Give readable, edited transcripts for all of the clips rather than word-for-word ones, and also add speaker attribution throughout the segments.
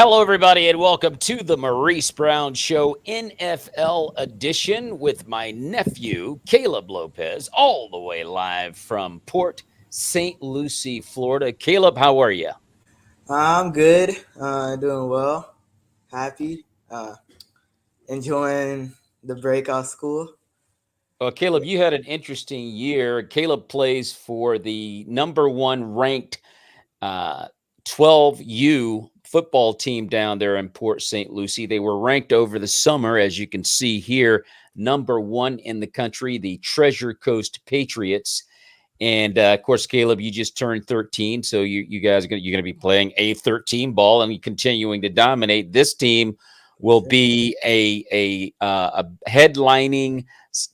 Speaker 1: Hello, everybody, and welcome to the Maurice Brown Show NFL edition with my nephew, Caleb Lopes, all the way live from Port St. Lucie, Florida. Caleb, how are you?
Speaker 2: I'm good. Doing well. Happy. Enjoying the break off school.
Speaker 1: Well, Caleb, you had an interesting year. Caleb plays for the number one ranked uh, 12U football team down there in Port St. Lucie. They were ranked over the summer, as you can see here, number one in the country, the Treasure Coast Patriots. And of course, Caleb, you just turned 13, so you guys you're going to be playing a 13 ball and continuing to dominate. This team will be a headlining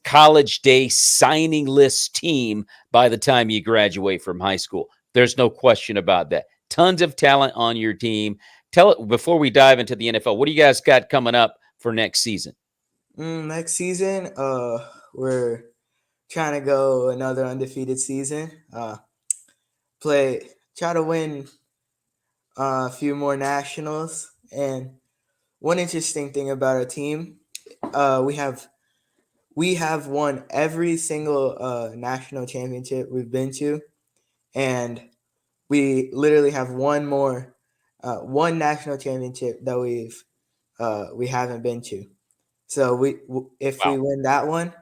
Speaker 1: college day signing list team by the time you graduate from high school. There's no question about that. Tons of talent on your team. Tell it before we dive into the NFL. What do you guys got coming up for next season?
Speaker 2: Next season, we're trying to go another undefeated season. Try to win a few more nationals. And one interesting thing about our team, we have won every single national championship we've been to, and we literally have one national championship that we haven't been to. So if we
Speaker 1: Wow.
Speaker 2: win that one,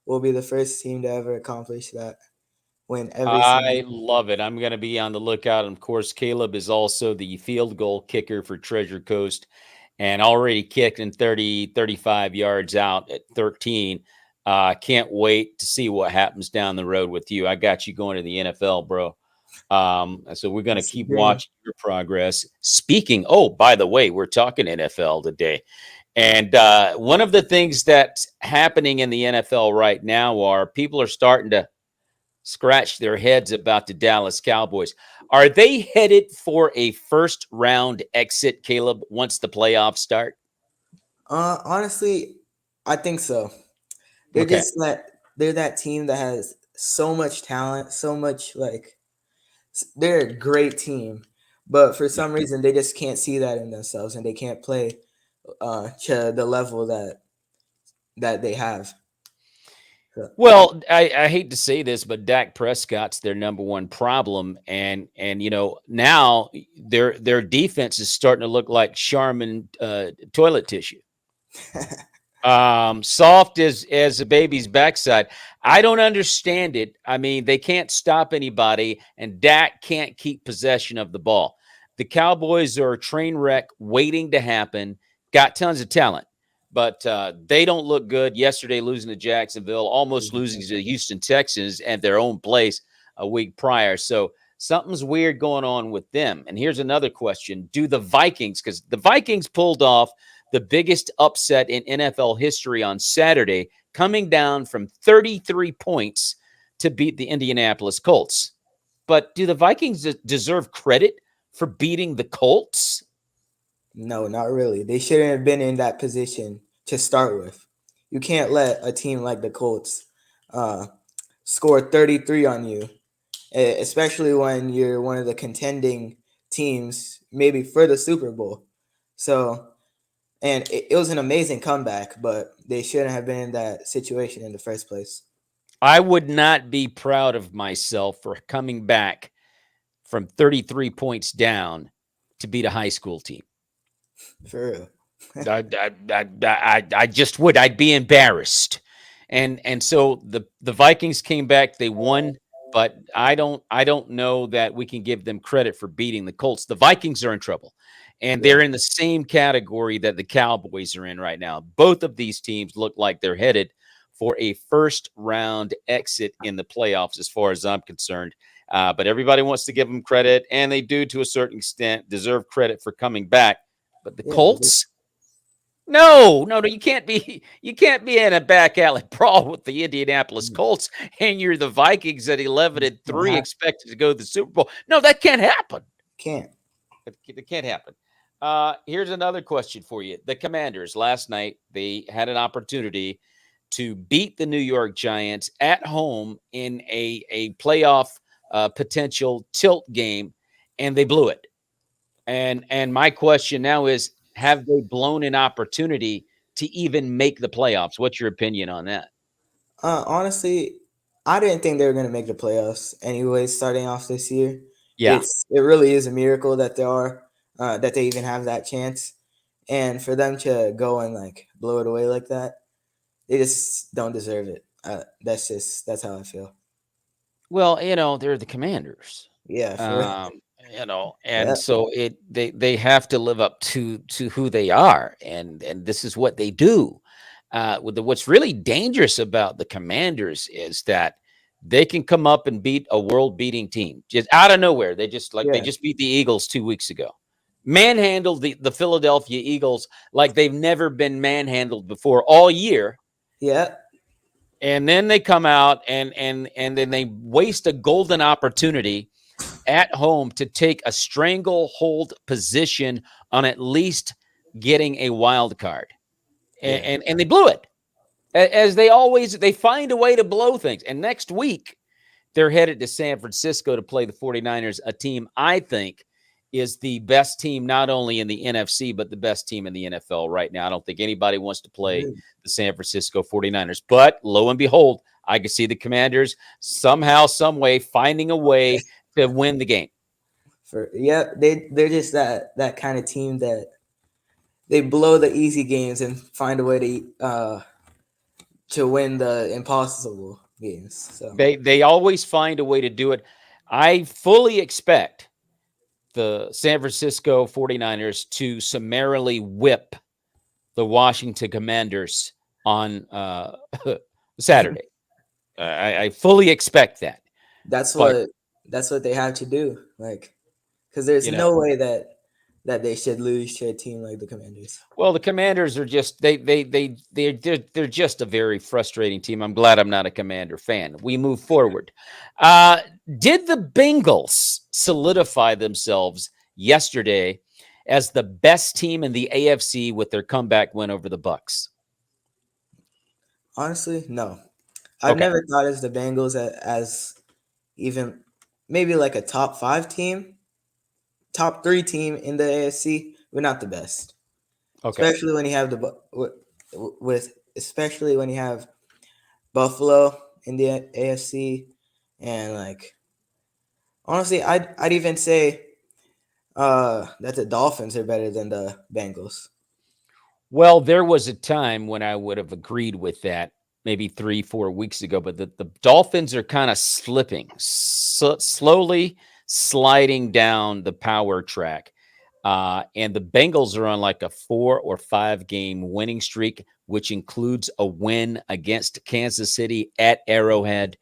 Speaker 2: we'll be the first team to ever accomplish that. Win every
Speaker 1: I
Speaker 2: single.
Speaker 1: love it. I'm going to be on the lookout. And of course, Caleb is also the field goal kicker for Treasure Coast and already kicked in 30, 35 yards out at 13. Can't wait to see what happens down the road with you. I got you going to the NFL, bro. So we're going to
Speaker 2: That's the
Speaker 1: keep
Speaker 2: dream.
Speaker 1: watching your progress. Speaking, by the way, we're talking NFL today. And one of the things that's happening in the NFL right now are people are starting to scratch their heads about the Dallas Cowboys. Are they headed for a first round exit, Caleb, once the playoffs start?
Speaker 2: Honestly, I think so. They're
Speaker 1: Okay.
Speaker 2: just they're that team that has so much talent, so much they're a great team, but for some reason they just can't see that in themselves, and they can't play to the level that they have. So,
Speaker 1: Well, I hate to say this, but Dak Prescott's their number one problem, and now their defense is starting to look like Charmin toilet tissue. Soft as a baby's backside. I don't understand it. I mean, they can't stop anybody, and Dak can't keep possession of the ball. The Cowboys are a train wreck waiting to happen. Got tons of talent, but they don't look good. Yesterday, losing to Jacksonville, almost losing to the Houston Texans at their own place a week prior. So something's weird going on with them. And here's another question: do the Vikings, because the Vikings pulled off the biggest upset in NFL history on Saturday, coming down from 33 points to beat the Indianapolis Colts. But do the Vikings deserve credit for beating the Colts?
Speaker 2: no, not really. They shouldn't have been in that position to start with. You can't let a team like the Colts uh, score 33 on you, especially when you're one of the contending teams, maybe for the Super Bowl. So, and it was an amazing comeback, but they shouldn't have been in that situation in the first place.
Speaker 1: I would not be proud of myself for coming back from 33 points down to beat a high school team.
Speaker 2: For real.
Speaker 1: I just would. I'd be embarrassed. And so the Vikings came back. They won, but I don't know that we can give them credit for beating the Colts. The Vikings are in trouble, and
Speaker 2: Yeah.
Speaker 1: they're in the same category that the Cowboys are in right now. Both of these teams look like they're headed for a first round exit in the playoffs, as far as I'm concerned. But everybody wants to give them credit, and they do to a certain extent deserve credit for coming back. But the
Speaker 2: Yeah.
Speaker 1: Colts, no, no, no, you can't be in a back alley brawl with the Indianapolis Colts, and you're the Vikings at 11 and
Speaker 2: Can't
Speaker 1: 3, expected to go to the Super Bowl. No, that can't happen.
Speaker 2: can't.
Speaker 1: It can't happen. Here's another question for you. The Commanders last night, they had an opportunity to beat the New York Giants at home in a playoff potential tilt game, and they blew it. And my question now is, have they blown an opportunity to even make the playoffs? What's your opinion on that?
Speaker 2: Honestly, I didn't think they were going to make the playoffs anyway. Starting off this year,
Speaker 1: Yeah.
Speaker 2: it really is a miracle that that they even have that chance, and for them to go and like blow it away like that, they just don't deserve it. That's how I feel.
Speaker 1: Well, they're the Commanders.
Speaker 2: Yeah, for
Speaker 1: Um, and
Speaker 2: yeah,
Speaker 1: so they have to live up to who they are, and this is what they do. What's really dangerous about the Commanders is that they can come up and beat a world-beating team just out of nowhere. They
Speaker 2: yeah,
Speaker 1: just beat the Eagles 2 weeks ago. Manhandled the Philadelphia Eagles like they've never been manhandled before all year.
Speaker 2: yeah,
Speaker 1: And then they come out and then they waste a golden opportunity at home to take a stranglehold position on at least getting a wild card.
Speaker 2: yeah.
Speaker 1: And they blew it. As they find a way to blow things. And next week, they're headed to San Francisco to play the 49ers, a team I think is the best team, not only in the NFC, but the best team in the NFL right now. I don't think anybody wants to play the San Francisco 49ers. But lo and behold, I can see the Commanders somehow, some way, finding a way to win the game.
Speaker 2: They're just that kind of team that they blow the easy games and find a way to win the impossible games. So
Speaker 1: They always find a way to do it. I fully expect the San Francisco 49ers to summarily whip the Washington Commanders on Saturday. I fully expect that.
Speaker 2: that's
Speaker 1: But,
Speaker 2: what that's what they have to do. Like, because there's
Speaker 1: you know,
Speaker 2: no way that they should lose to a team like the Commanders.
Speaker 1: well, the Commanders are just they're just a very frustrating team. I'm glad I'm not a Commander fan. We move forward. Uh, did the Bengals solidify themselves yesterday as the best team in the AFC with their comeback win over the Bucks?
Speaker 2: Honestly, no. I've
Speaker 1: Okay.
Speaker 2: never thought as the Bengals as even maybe like a top 5 team, top 3 team in the AFC, but not the best.
Speaker 1: Okay.
Speaker 2: Especially when you have especially when you have Buffalo in the AFC, and like honestly, I'd even say that the Dolphins are better than the Bengals.
Speaker 1: Well, there was a time when I would have agreed with that maybe 3, 4 weeks ago, but the Dolphins are kind of slipping, slowly sliding down the power track. And the Bengals are on like a 4 or 5 game winning streak, which includes a win against Kansas City at Arrowhead.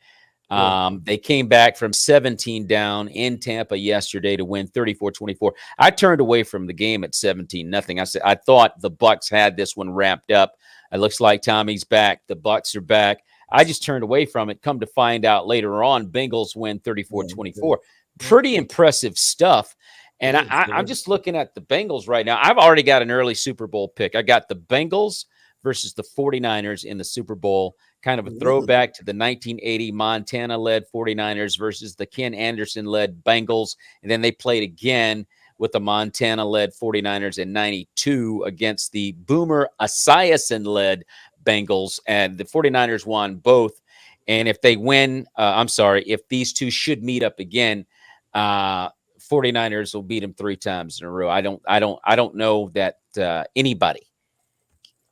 Speaker 2: Yeah,
Speaker 1: They came back from 17 down in Tampa yesterday to win 34-24. I turned away from the game at 17-0. I said I thought the Bucks had this one wrapped up. It looks like Tommy's back. The Bucks are back. I just turned away from it. Come to find out later on, Bengals win
Speaker 2: yeah,
Speaker 1: 34-24. Pretty impressive stuff.
Speaker 2: it
Speaker 1: And
Speaker 2: is.
Speaker 1: I'm just looking at the Bengals right now. I've already got an early Super Bowl pick. I got the Bengals versus the 49ers in the Super Bowl. Kind of a
Speaker 2: Really?
Speaker 1: throwback to the 1980 Montana-led 49ers versus the Ken Anderson-led Bengals. And then they played again with the Montana-led 49ers in 92 against the Boomer Esiason-led Bengals. And the 49ers won both. And if they win, if these two should meet up again, 49ers will beat them 3 times in a row. I don't know that anybody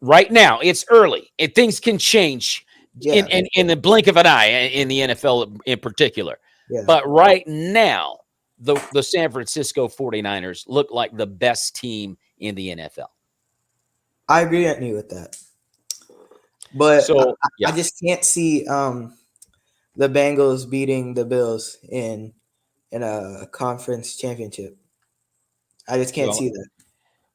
Speaker 1: right now. It's early. Things can change
Speaker 2: Yeah,
Speaker 1: in the blink of an eye in the NFL in particular.
Speaker 2: yeah.
Speaker 1: But right now, the San Francisco 49ers look like the best team in the NFL.
Speaker 2: I agree with you with that, but
Speaker 1: So,
Speaker 2: I
Speaker 1: yeah.
Speaker 2: just can't see the Bengals beating the Bills in a conference championship. I just can't
Speaker 1: Well,
Speaker 2: see that.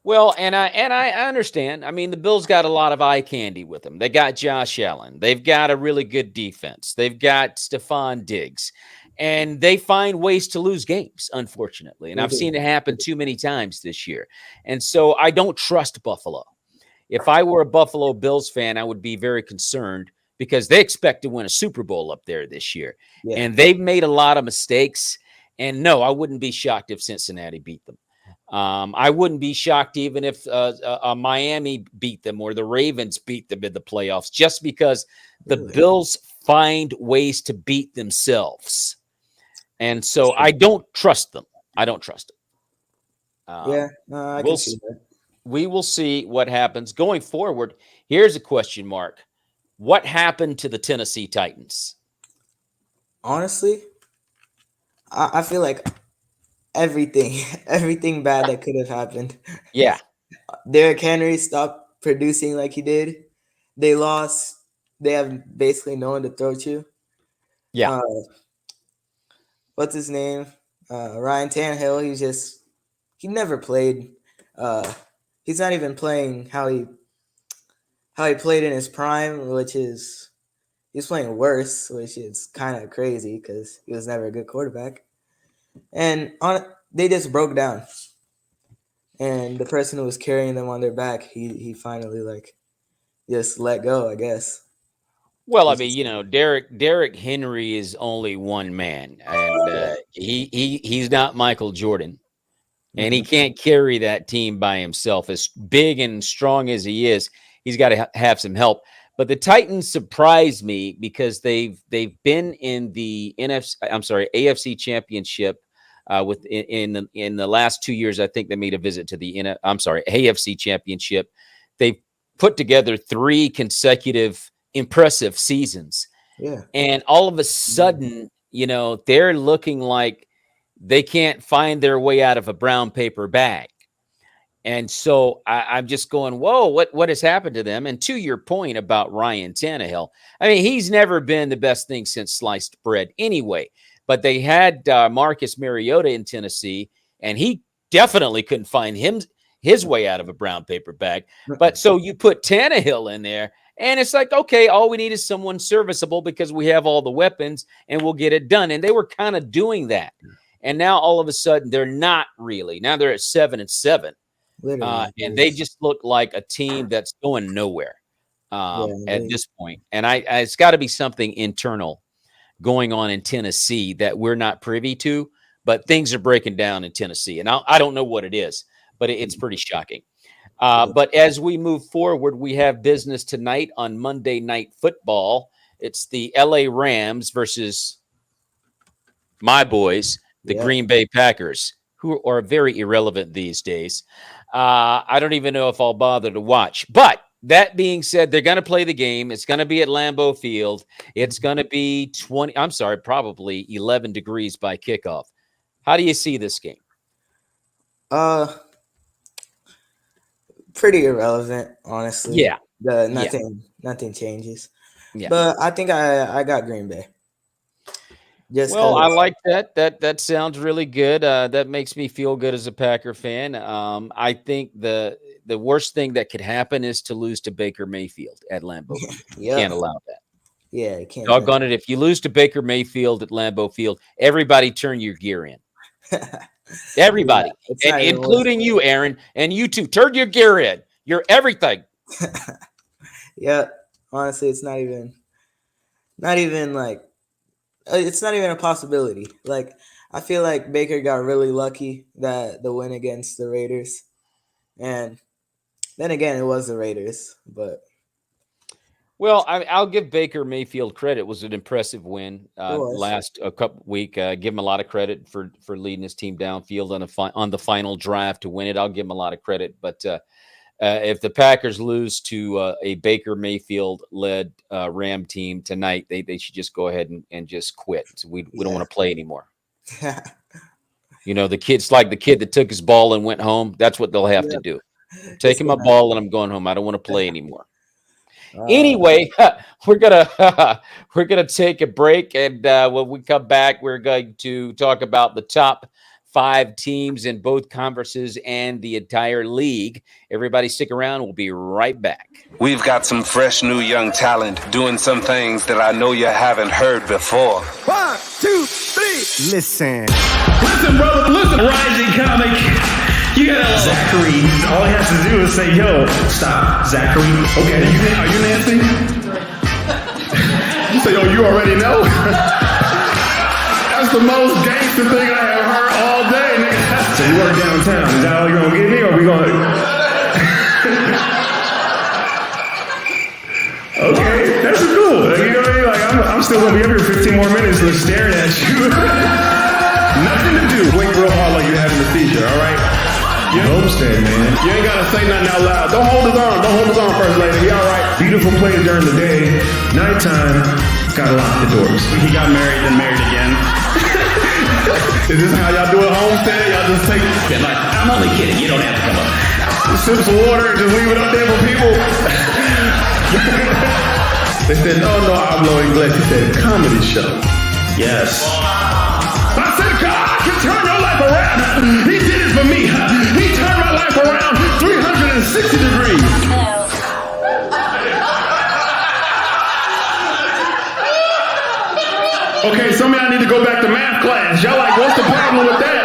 Speaker 1: Well, and I understand. I mean, the Bills got a lot of eye candy with them. They got Josh Allen. They've got a really good defense. They've got Stephon Diggs. And they find ways to lose games, unfortunately. And
Speaker 2: They
Speaker 1: I've
Speaker 2: do.
Speaker 1: seen it happen too many times this year. And so I don't trust Buffalo. If I were a Buffalo Bills fan, I would be very concerned because they expect to win a Super Bowl up there this year.
Speaker 2: Yeah,
Speaker 1: And they've made a lot of mistakes. And no, I wouldn't be shocked if Cincinnati beat them. I wouldn't be shocked even if Miami beat them or the Ravens beat them in the playoffs, just because the Bills find ways to beat themselves. And so I don't trust them. I don't trust them.
Speaker 2: I can see that.
Speaker 1: We will see what happens going forward. Here's a question mark. What happened to the Tennessee Titans?
Speaker 2: Honestly, I feel like everything bad that could have happened.
Speaker 1: Yeah.
Speaker 2: Derrick Henry stopped producing like he did. They lost. They have basically no one to throw to.
Speaker 1: Yeah.
Speaker 2: What's his name? Ryan Tannehill. He never played. He's not even playing how he played in his prime, which is he's playing worse, which is kind of crazy because he was never a good quarterback. And they just broke down. And the person who was carrying them on their back, he finally just let go, I guess.
Speaker 1: Well, I mean, Derrick Henry is only one man, and he's not Michael Jordan, and he can't carry that team by himself. As big and strong as he is, he's got to have some help. But the Titans surprised me because they've been in the AFC Championship in the last 2 years. I think they made a visit to the AFC Championship. They've put together 3 consecutive impressive seasons.
Speaker 2: Yeah.
Speaker 1: And all of a sudden, they're looking like they can't find their way out of a brown paper bag. And so I'm just going, whoa, what has happened to them? And to your point about Ryan Tannehill, I mean, he's never been the best thing since sliced bread anyway. But they had Marcus Mariota in Tennessee, and he definitely couldn't find his way out of a brown paper bag. But so you put Tannehill in there, and it's like, okay, all we need is someone serviceable because we have all the weapons, and we'll get it done. And they were kind of doing that. And now all of a sudden, they're not really. Now they're at 7-7. And they just look like a team that's going nowhere at this point. And it's got to be something internal going on in Tennessee that we're not privy to, but things are breaking down in Tennessee. And I don't know what it is, but it's pretty shocking. But as we move forward, we have business tonight on Monday Night Football. It's the LA Rams versus my boys, the Green Bay Packers, who are very irrelevant these days. I don't even know if I'll bother to watch. But that being said, they're going to play the game. It's going to be at Lambeau Field. It's going to be probably 11 degrees by kickoff. How do you see this game?
Speaker 2: Pretty irrelevant, honestly.
Speaker 1: Yeah.
Speaker 2: Nothing changes.
Speaker 1: Yeah.
Speaker 2: But I think I got Green Bay.
Speaker 1: I like that. That sounds really good. That makes me feel good as a Packer fan. I think the worst thing that could happen is to lose to Baker Mayfield at Lambeau. You can't allow that.
Speaker 2: Yeah, you can't.
Speaker 1: Doggone it. If you lose to Baker Mayfield at Lambeau Field, everybody turn your gear in. Everybody, including you, Aaron, and you too. Turn your gear in. You're everything.
Speaker 2: Yeah, honestly, it's not even it's not even a possibility. Like, I feel like Baker got really lucky that the win against the Raiders, and then again, it was the Raiders. But
Speaker 1: I'll give Baker Mayfield credit. It was an impressive win last couple week. Give him a lot of credit for leading his team downfield on the final drive to win it. I'll give him a lot of credit. But if the Packers lose to a Baker Mayfield-led Ram team tonight, they should just go ahead and just quit. So we don't want to play anymore. The kid's like the kid that took his ball and went home. That's what they'll have to do. Take him a ball and I'm going home. I don't want to play anymore. Anyway, we're gonna take a break, and when we come back, we're going to talk about the top 5 teams in both conferences and the entire league. Everybody stick around. We'll be right back.
Speaker 3: We've got some fresh new young talent doing some things that I know you haven't heard before.
Speaker 4: 1, 2, 3.
Speaker 5: Listen,
Speaker 4: brother. Listen, rising comic. You got Zachary. All he has to do is say, "Yo, stop, Zachary." Okay, are you Nancy? You say, "Oh, you already know." That's the most gangster thing I have heard all day, nigga. You work downtown. Is that all you're gonna give me, or we gonna? Okay, that's cool. You know what I mean? Like I'm still gonna be up here 15 more minutes just staring at you. Nothing to do. Wait real hard like you're having a seizure. All right. You homestead, man. You ain't gotta say nothing out loud. Don't hold his arm. Don't hold his arm, first lady. He all right. Beautiful plays during the day. Nighttime, gotta lock the doors.
Speaker 5: He got married and married again.
Speaker 4: Is this how y'all do it homestead? Y'all just take
Speaker 5: Like, I'm only kidding. You don't have to come up.
Speaker 4: sip some water and just leave it up there for people? They said, no, hablo inglés. He said, comedy show.
Speaker 5: Yes.
Speaker 4: I said, God can turn your life around. He did it for me. He turned my life around 360 degrees. Okay, some of y'all need to go back to math class. Y'all like, what's the problem with that?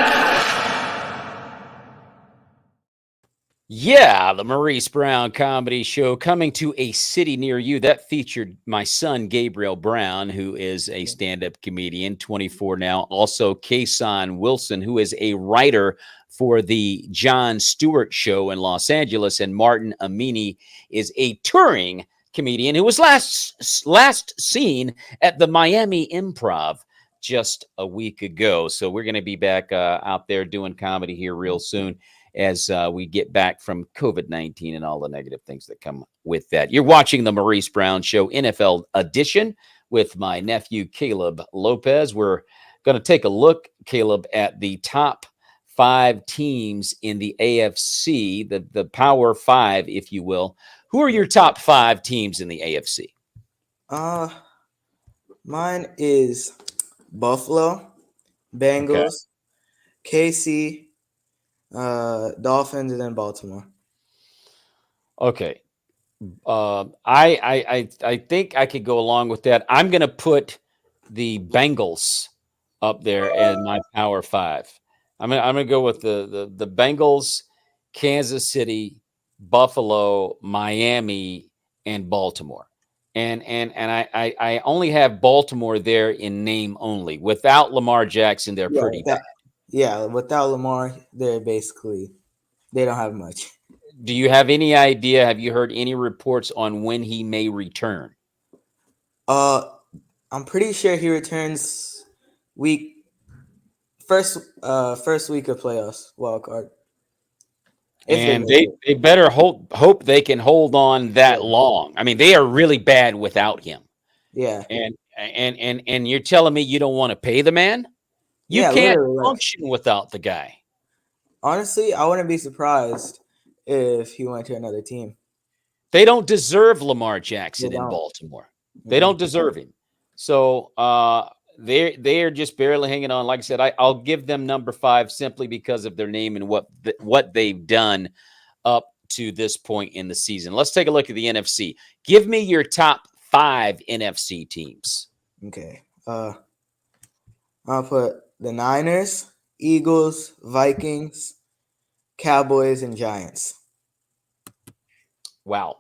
Speaker 1: Yeah, the Maurice Brown comedy show coming to a city near you. That featured my son, Gabriel Brown, who is a stand-up comedian, 24 now. Also, Kason Wilson, who is a writer for the Jon Stewart show in Los Angeles. And Martin Amini is a touring comedian who was last seen at the Miami Improv just a week ago. So we're going to be back out there doing comedy here real soon, as we get back from COVID-19 and all the negative things that come with that. You're watching the Maurice Brown Show NFL edition with my nephew, Caleb Lopes. We're going to take a look, Caleb, at the top 5 teams in the AFC, the Power 5, if you will. Who are your top 5 teams in the AFC?
Speaker 2: Mine is Buffalo, Bengals, KC, Dolphins, and then Baltimore.
Speaker 1: Okay. I think I could go along with that. I'm going to put the Bengals up there as my Power 5. I'm going to go with the Bengals, Kansas City, Buffalo, Miami, and Baltimore. And I only have Baltimore there in name only. Without Lamar Jackson, they're pretty bad.
Speaker 2: Yeah, without Lamar, they don't have much.
Speaker 1: Do you have any idea? Have you heard any reports on when he may return?
Speaker 2: I'm pretty sure he returns first week of playoffs, wild card.
Speaker 1: And they better hope they can hold on that long. I mean, they are really bad without him.
Speaker 2: Yeah.
Speaker 1: And you're telling me you don't want to pay the man? You can't function without the guy.
Speaker 2: Honestly, I wouldn't be surprised if he went to another team.
Speaker 1: They don't deserve Lamar Jackson in Baltimore. They don't deserve him. So they are just barely hanging on. Like I said, I'll give them number 5 simply because of their name and what they've done up to this point in the season. Let's take a look at the NFC. Give me your top 5 NFC teams.
Speaker 2: Okay. I'll put the Niners, Eagles, Vikings, Cowboys, and Giants.
Speaker 1: Wow.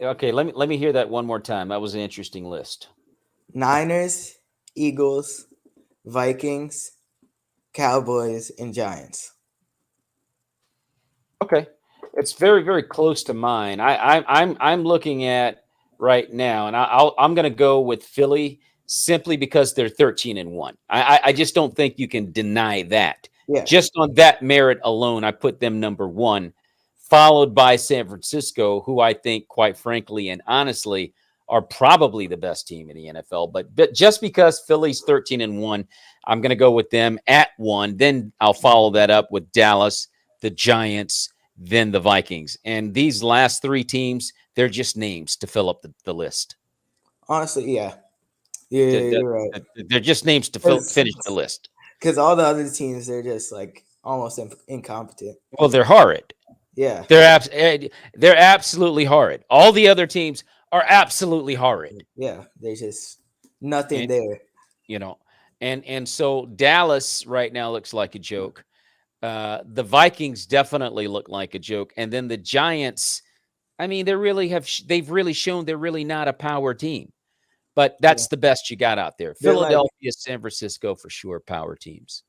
Speaker 1: Okay, let me hear that one more time. That was an interesting list.
Speaker 2: Niners, Eagles, Vikings, Cowboys, and Giants.
Speaker 1: Okay, it's very, very close to mine. I'm looking at right now, and I'm going to go with Philly simply because they're 13-1. I just don't think you can deny that.
Speaker 2: Yeah.
Speaker 1: Just on that merit alone, I put them number 1, followed by San Francisco, who I think, quite frankly and honestly, are probably the best team in the NFL. But just because Philly's 13-1, I'm going to go with them at 1. Then I'll follow that up with Dallas, the Giants, then the Vikings. And these last 3 teams, they're just names to fill up the list.
Speaker 2: Honestly, yeah. You're right.
Speaker 1: They're just names to finish the list.
Speaker 2: Because all the other teams, they're just like almost incompetent.
Speaker 1: Well, they're horrid.
Speaker 2: Yeah.
Speaker 1: They're absolutely horrid. All the other teams are absolutely horrid.
Speaker 2: Yeah, there's just nothing there.
Speaker 1: You know, and so Dallas right now looks like a joke. The Vikings definitely look like a joke, and then the Giants. I mean, they've really shown they're really not a power team, but that's the best you got out there. Philadelphia, San Francisco, for sure, power teams.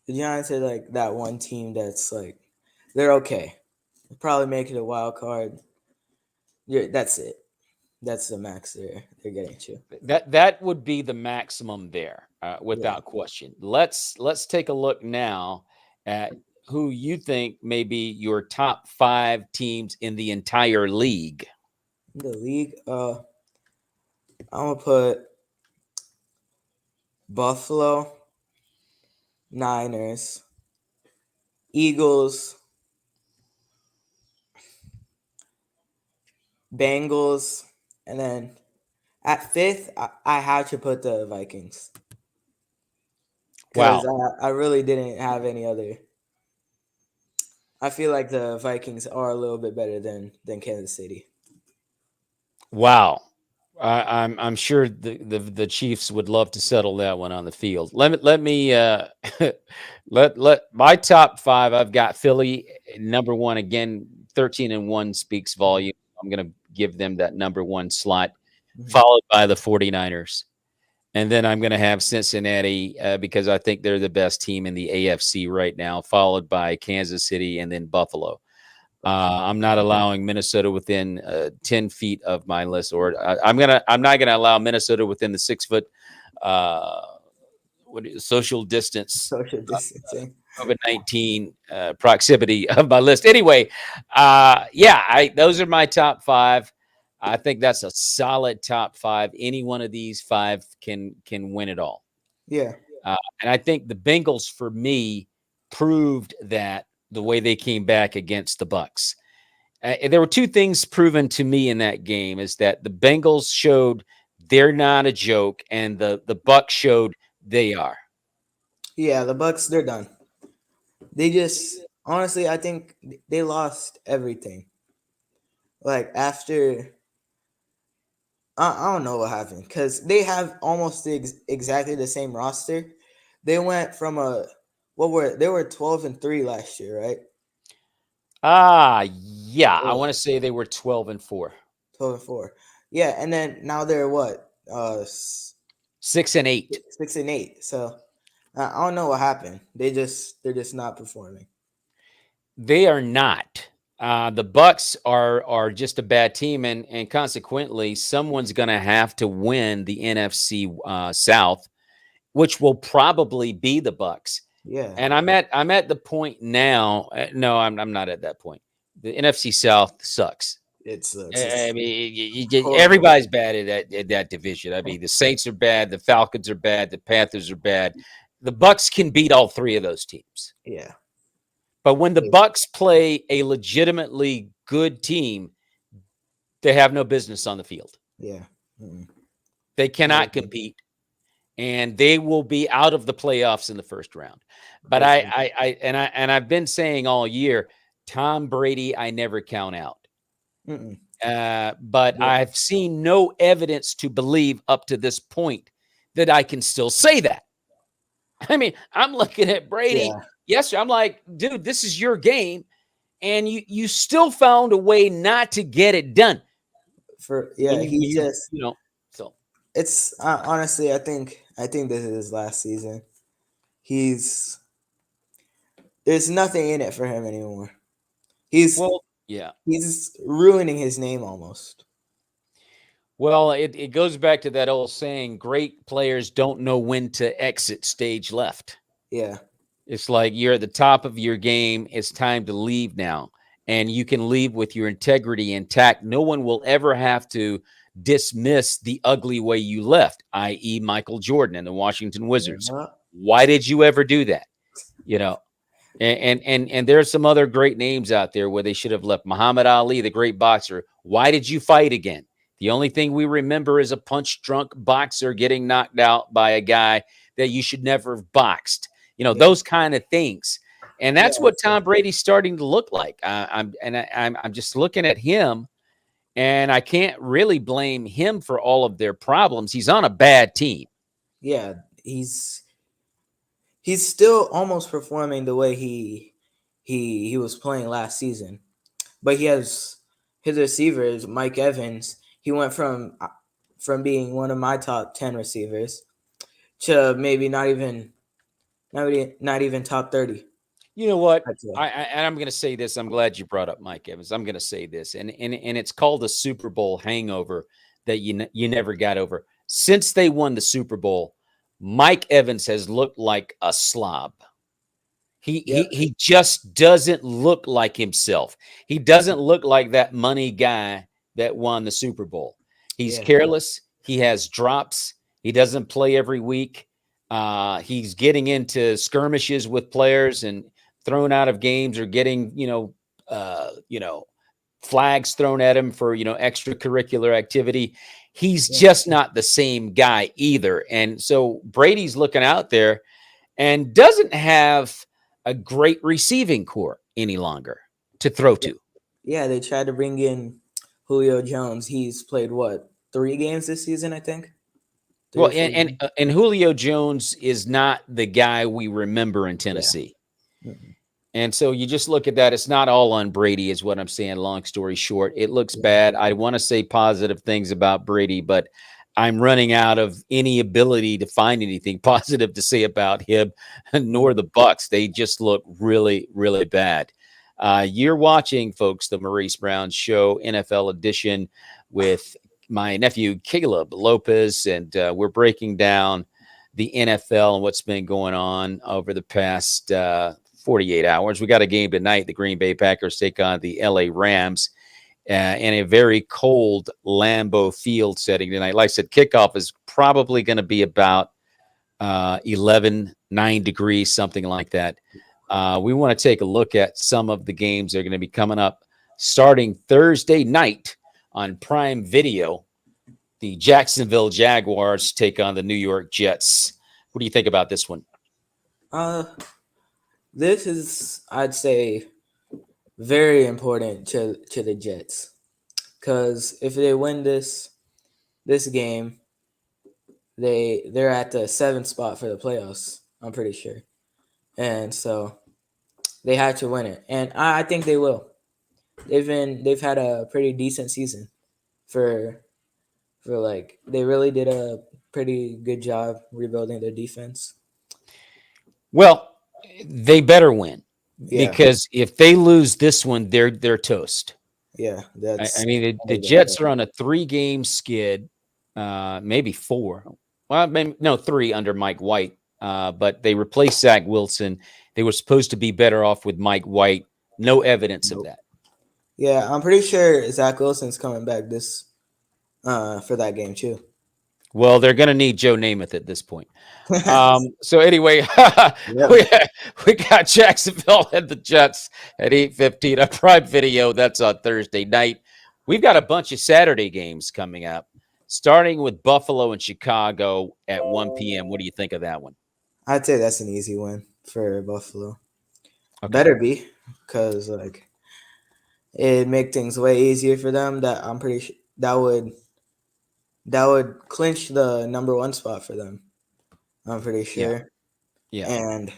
Speaker 2: The Giants are like that one team that's like they're okay. They'll probably make it a wild card. Yeah, that's it. That's the max they're getting to.
Speaker 1: That would be the maximum there,
Speaker 2: Yeah.
Speaker 1: without question. Let's take a look now at who you think may be your top 5 teams in the entire league.
Speaker 2: The league, I'm gonna put Buffalo, Niners, Eagles, Bengals, and then at 5th, I have to put the Vikings because
Speaker 1: Wow.
Speaker 2: I really didn't have any other. I feel like the Vikings are a little bit better than Kansas City.
Speaker 1: Wow. I'm sure the Chiefs would love to settle that one on the field. Let me let my top 5. I've got Philly number 1 again. 13-1 speaks volume. I'm going to give them that number 1 slot, followed by the 49ers. And then I'm going to have Cincinnati because I think they're the best team in the AFC right now, followed by Kansas City and then Buffalo. I'm not allowing Minnesota within 10 feet of my list, or I'm not gonna allow Minnesota within the 6 foot social distance
Speaker 2: Social distancing.
Speaker 1: COVID-19 proximity of my list. Anyway, those are my top 5. I think that's a solid top 5. Any one of these 5 can win it all.
Speaker 2: Yeah.
Speaker 1: And I think the Bengals, for me, proved that the way they came back against the Bucks. There were 2 things proven to me in that game: is that the Bengals showed they're not a joke, and the Bucks showed they are.
Speaker 2: Yeah, the Bucks, they're done. They just honestly, I think they lost everything. Like after, I don't know what happened because they have almost exactly the same roster. They went from they were 12-3 last year, right?
Speaker 1: Yeah. I want to say they were 12-4.
Speaker 2: 12-4. Yeah, and then now they're what?
Speaker 1: 6-8.
Speaker 2: 6-8. So I don't know what happened. They're just not performing.
Speaker 1: They are not. The Bucks are just a bad team, and consequently, someone's going to have to win the NFC South, which will probably be the Bucks.
Speaker 2: Yeah.
Speaker 1: And I'm at the point now. No, I'm not at that point. The NFC South sucks.
Speaker 2: It's
Speaker 1: I mean,
Speaker 2: horrible.
Speaker 1: everybody's bad at that division. I mean, the Saints are bad, the Falcons are bad, the Panthers are bad. The Bucks can beat all 3 of those teams.
Speaker 2: Yeah.
Speaker 1: But when the Bucks play a legitimately good team, they have no business on the field.
Speaker 2: Yeah. Mm-hmm.
Speaker 1: They cannot compete, and they will be out of the playoffs in the first round. But I've been saying all year, Tom Brady, I never count out. But I've seen no evidence to believe up to this point that I can still say that. I mean, I'm looking at Brady.
Speaker 2: Yeah.
Speaker 1: Yes, I'm like, dude, this is your game, and you still found a way not to get it done.
Speaker 2: So it's honestly, I think this is his last season. There's nothing in it for him anymore. He's ruining his name almost.
Speaker 1: Well, it goes back to that old saying, great players don't know when to exit stage left.
Speaker 2: Yeah.
Speaker 1: It's like you're at the top of your game. It's time to leave now. And you can leave with your integrity intact. No one will ever have to dismiss the ugly way you left, i.e. Michael Jordan and the Washington Wizards.
Speaker 2: Yeah.
Speaker 1: Why did you ever do that? And there's some other great names out there where they should have left. Muhammad Ali, the great boxer. Why did you fight again? The only thing we remember is a punch-drunk boxer getting knocked out by a guy that you should never have boxed. Those kind of things. And that's what Tom Brady's starting to look like. I'm just looking at him, and I can't really blame him for all of their problems. He's on a bad team.
Speaker 2: Yeah, he's still almost performing the way he was playing last season, but he has his receivers. Mike Evans, he went from being one of my top 10 receivers to maybe not even Not even top 30.
Speaker 1: You know what?
Speaker 2: I'd say.
Speaker 1: And I'm going to say this. I'm glad you brought up Mike Evans. I'm going to say this, and it's called the Super Bowl hangover that you never got over. Since they won the Super Bowl, Mike Evans has looked like a slob. He just doesn't look like himself. He doesn't look like that money guy that won the Super Bowl. He's careless. He has drops. He doesn't play every week. He's getting into skirmishes with players and thrown out of games or getting, flags thrown at him for, extracurricular activity. He's just not the same guy either. And so Brady's looking out there and doesn't have a great receiving core any longer to throw to.
Speaker 2: Yeah, they tried to bring in Julio Jones. He's played 3 games this season, I think.
Speaker 1: Well, and Julio Jones is not the guy we remember in Tennessee.
Speaker 2: Yeah. Mm-hmm.
Speaker 1: And so you just look at that. It's not all on Brady is what I'm saying. Long story short, it looks bad. I want to say positive things about Brady, but I'm running out of any ability to find anything positive to say about him, nor the Bucs. They just look really, really bad. You're watching, folks, the Maurice Brown Show, NFL edition, with my nephew, Caleb Lopes, and we're breaking down the NFL and what's been going on over the past 48 hours. We got a game tonight. The Green Bay Packers take on the LA Rams in a very cold Lambeau Field setting tonight. Like I said, kickoff is probably going to be about 9 degrees, something like that. We want to take a look at some of the games that are going to be coming up starting Thursday night on Prime Video. The Jacksonville Jaguars take on the New York Jets. What do you think about this one?
Speaker 2: This is, I'd say, very important to the Jets, because if they win this game, they're at the 7th spot for the playoffs, I'm pretty sure, and so they have to win it, and I think they will. They've had a pretty decent season for they really did a pretty good job rebuilding their defense.
Speaker 1: Well, they better win, because if they lose this one, they're toast.
Speaker 2: Yeah, that's.
Speaker 1: I mean, the Jets are on a 3-game skid, maybe 4. Well, maybe, no, 3 under Mike White. But they replaced Zach Wilson. They were supposed to be better off with Mike White. No evidence of that.
Speaker 2: Yeah, I'm pretty sure Zach Wilson's coming back for that game too.
Speaker 1: Well, they're going to need Joe Namath at this point. So anyway, we got Jacksonville and the Jets at 8:15 on Prime Video. That's on Thursday night. We've got a bunch of Saturday games coming up, starting with Buffalo and Chicago at 1 p.m. What do you think of that one?
Speaker 2: I'd say that's an easy win for Buffalo.
Speaker 1: Okay.
Speaker 2: Better be, because it'd make things way easier for them. That I'm pretty sure that would clinch the number 1 spot for them. I'm pretty sure.
Speaker 1: Yeah.
Speaker 2: And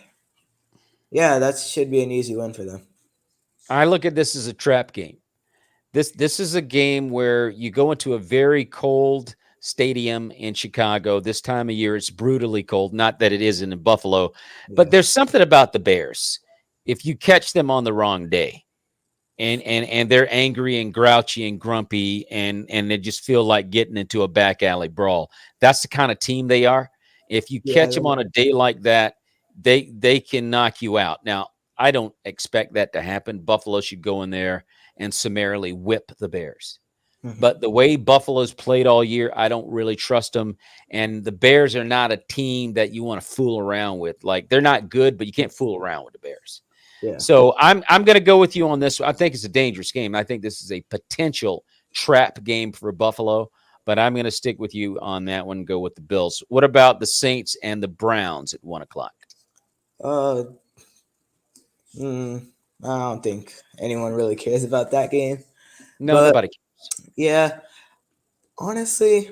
Speaker 2: that should be an easy win for them.
Speaker 1: I look at this as a trap game. This is a game where you go into a very cold stadium in Chicago. This time of year, it's brutally cold. Not that it isn't in Buffalo, but there's something about the Bears. If you catch them on the wrong day, and they're angry and grouchy and grumpy, and they just feel like getting into a back alley brawl. That's the kind of team they are. If you catch them on a day like that, they can knock you out. Now, I don't expect that to happen. Buffalo should go in there and summarily whip the Bears. Mm-hmm. But the way Buffalo's played all year, I don't really trust them. And the Bears are not a team that you want to fool around with. Like, they're not good, but you can't fool around with the Bears. Yeah. So I'm going to go with you on this. I think it's a dangerous game. I think this is a potential trap game for Buffalo, but I'm going to stick with you on that one and go with the Bills. What about the Saints and the Browns at 1 o'clock?
Speaker 2: I don't think anyone really cares about that game.
Speaker 1: No, nobody cares.
Speaker 2: Yeah. Honestly,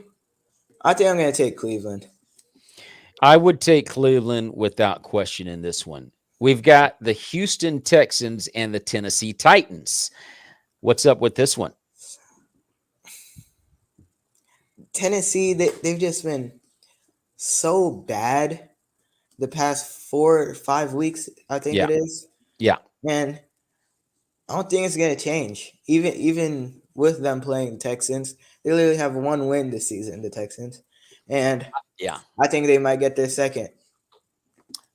Speaker 2: I think I'm going to take Cleveland.
Speaker 1: I would take Cleveland without question in this one. We've got the Houston Texans and the Tennessee Titans. What's up with this one?
Speaker 2: Tennessee, they've just been so bad the past 4 or 5 weeks, I think
Speaker 1: Yeah.
Speaker 2: it is.
Speaker 1: Yeah.
Speaker 2: And I don't think it's gonna change. Even with them playing the Texans, they literally have one win this season, the Texans. And
Speaker 1: Yeah.
Speaker 2: I think they might get their second.